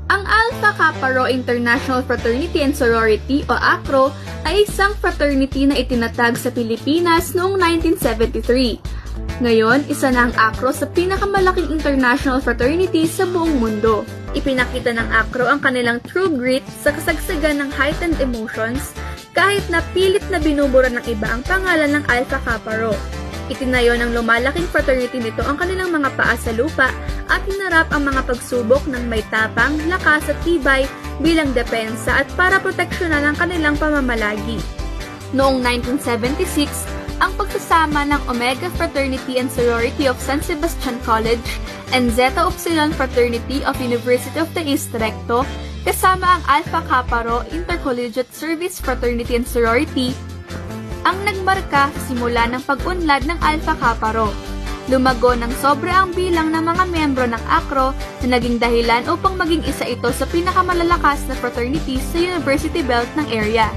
Ang Alpha Kappa Rho International Fraternity and Sorority o AKRO ay isang fraternity na itinatag sa Pilipinas noong 1973. Ngayon, isa na ang AKRO sa pinakamalaking international fraternity sa buong mundo. Ipinakita ng AKRO ang kanilang true grit sa kasagsagan ng heightened emotions kahit na pilit na binubura ng iba ang pangalan ng Alpha Kappa Rho. Itinayo ng lumalaking fraternity nito ang kanilang mga paa sa lupa at hinarap ang mga pagsubok ng may tapang, lakas at tibay bilang depensa at para proteksyonan ang kanilang pamamalagi. Noong 1976, ang pagsasama ng Omega Fraternity and Sorority of San Sebastian College and Zeta Upsilon Fraternity of University of the East Recto kasama ang Alpha Kappa Rho Intercollegiate Service Fraternity and Sorority ang nagmarka sa simula ng pag-unlad ng Alpha Kappa Rho. Lumago ng sobra ang bilang ng mga miyembro ng AKRO na naging dahilan upang maging isa ito sa pinakamalalakas na fraternity sa University Belt ng area.